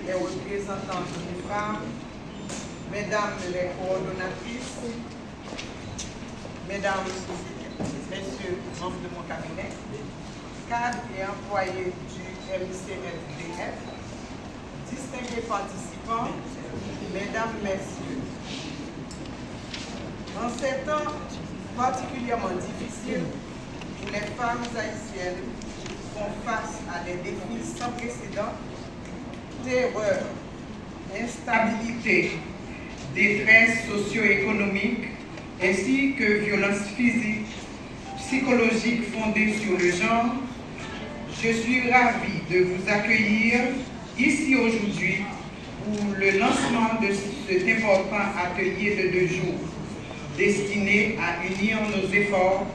les représentantes des femmes, mesdames les coordonnatrices, mesdames, messieurs, membres de mon cabinet, cadres et employés du MCFDF, distingués participants, mesdames, messieurs. En ces temps particulièrement difficiles où les femmes haïtiennes font face à des défis sans précédent, terreur, instabilité, détresse socio-économique, ainsi que violences physiques, psychologiques fondées sur le genre, je suis ravie de vous accueillir ici aujourd'hui pour le lancement de cet important atelier de 2 jours, destiné à unir nos efforts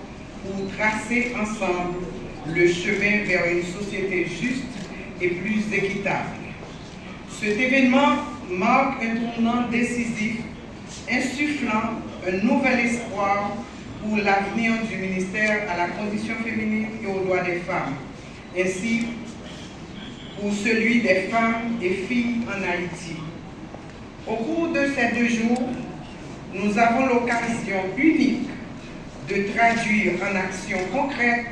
pour tracer ensemble le chemin vers une société juste et plus équitable. Cet événement marque un tournant décisif, insufflant un nouvel espoir pour l'avenir du ministère à la condition féminine et aux droits des femmes, ainsi pour celui des femmes et filles en Haïti. Au cours de ces 2 jours, nous avons l'occasion unique de traduire en action concrète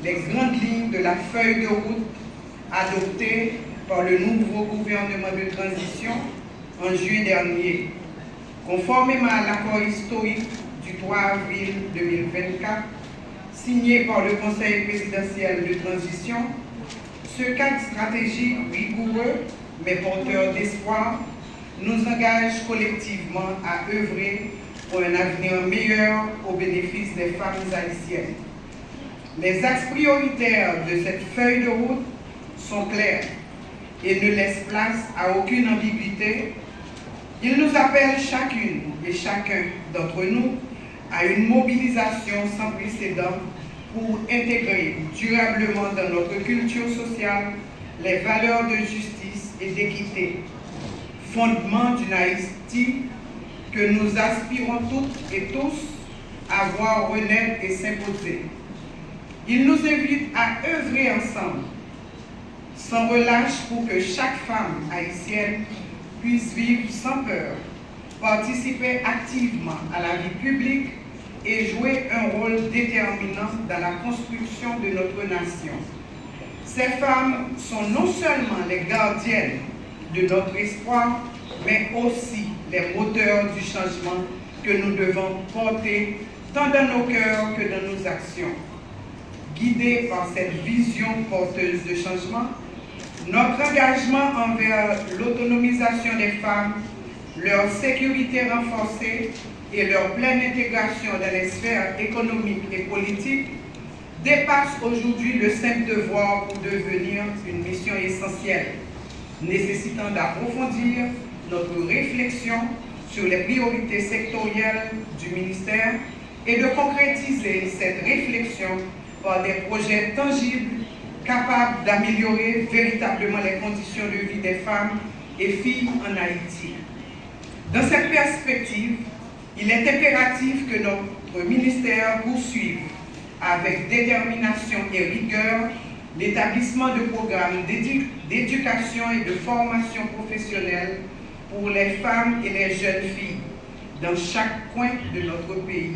les grandes lignes de la feuille de route adoptée par le nouveau gouvernement de transition en juin dernier, conformément à l'accord historique du 3 avril 2024, signé par le Conseil présidentiel de transition. Ce cadre stratégique rigoureux, mais porteur d'espoir, nous engage collectivement à œuvrer pour un avenir meilleur au bénéfice des femmes haïtiennes. Les axes prioritaires de cette feuille de route sont clairs et ne laissent place à aucune ambiguïté. Ils nous appellent chacune et chacun d'entre nous à une mobilisation sans précédent pour intégrer durablement dans notre culture sociale les valeurs de justice et d'équité, fondement d'une Haïti que nous aspirons toutes et tous à voir renaître et s'imposer. Il nous invite à œuvrer ensemble, sans relâche, pour que chaque femme haïtienne puisse vivre sans peur, participer activement à la vie publique et jouer un rôle déterminant dans la construction de notre nation. Ces femmes sont non seulement les gardiennes de notre espoir, mais aussi les moteurs du changement que nous devons porter tant dans nos cœurs que dans nos actions. Guidés par cette vision porteuse de changement, notre engagement envers l'autonomisation des femmes, leur sécurité renforcée et leur pleine intégration dans les sphères économiques et politiques dépasse aujourd'hui le simple devoir pour devenir une mission essentielle, nécessitant d'approfondir notre réflexion sur les priorités sectorielles du ministère et de concrétiser cette réflexion par des projets tangibles capables d'améliorer véritablement les conditions de vie des femmes et filles en Haïti. Dans cette perspective, il est impératif que notre ministère poursuive avec détermination et rigueur l'établissement de programmes d'éducation et de formation professionnelle pour les femmes et les jeunes filles dans chaque coin de notre pays.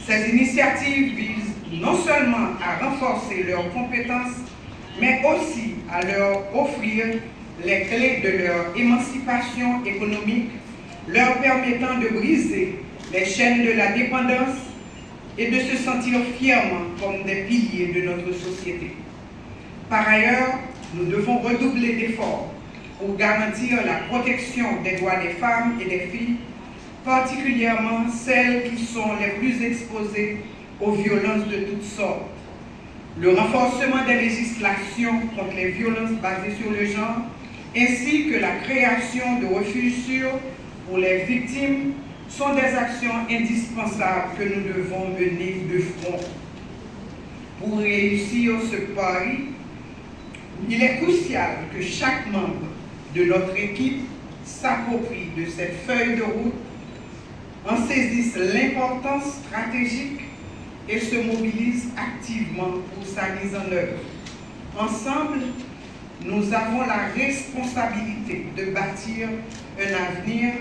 Ces initiatives visent non seulement à renforcer leurs compétences, mais aussi à leur offrir les clés de leur émancipation économique, leur permettant de briser les chaînes de la dépendance et de se sentir fièrement comme des piliers de notre société. Par ailleurs, nous devons redoubler d'efforts pour garantir la protection des droits des femmes et des filles, particulièrement celles qui sont les plus exposées aux violences de toutes sortes. Le renforcement des législations contre les violences basées sur le genre, ainsi que la création de refuges sûrs pour les victimes, sont des actions indispensables que nous devons mener de front. Pour réussir ce pari, il est crucial que chaque membre de notre équipe s'approprie de cette feuille de route, en saisisse l'importance stratégique et se mobilise activement pour sa mise en œuvre. Ensemble, nous avons la responsabilité de bâtir un avenir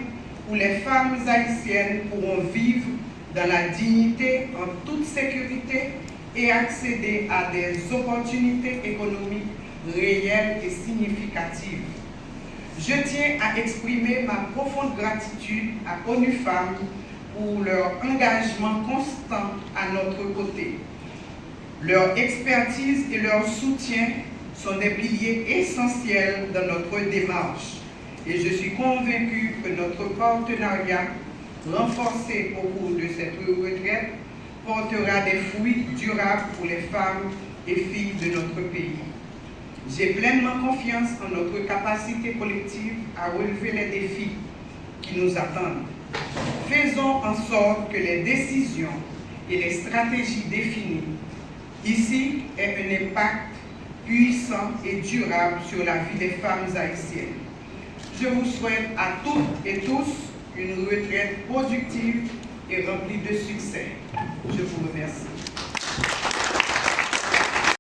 où les femmes haïtiennes pourront vivre dans la dignité, en toute sécurité et accéder à des opportunités économiques réelles et significatives. Je tiens à exprimer ma profonde gratitude à ONU Femmes pour leur engagement constant à notre côté. Leur expertise et leur soutien sont des piliers essentiels dans notre démarche. Et je suis convaincue que notre partenariat, renforcé au cours de cette retraite, portera des fruits durables pour les femmes et filles de notre pays. J'ai pleinement confiance en notre capacité collective à relever les défis qui nous attendent. Faisons en sorte que les décisions et les stratégies définies ici aient un impact puissant et durable sur la vie des femmes haïtiennes. Je vous souhaite à toutes et tous une retraite productive et remplie de succès. Je vous remercie.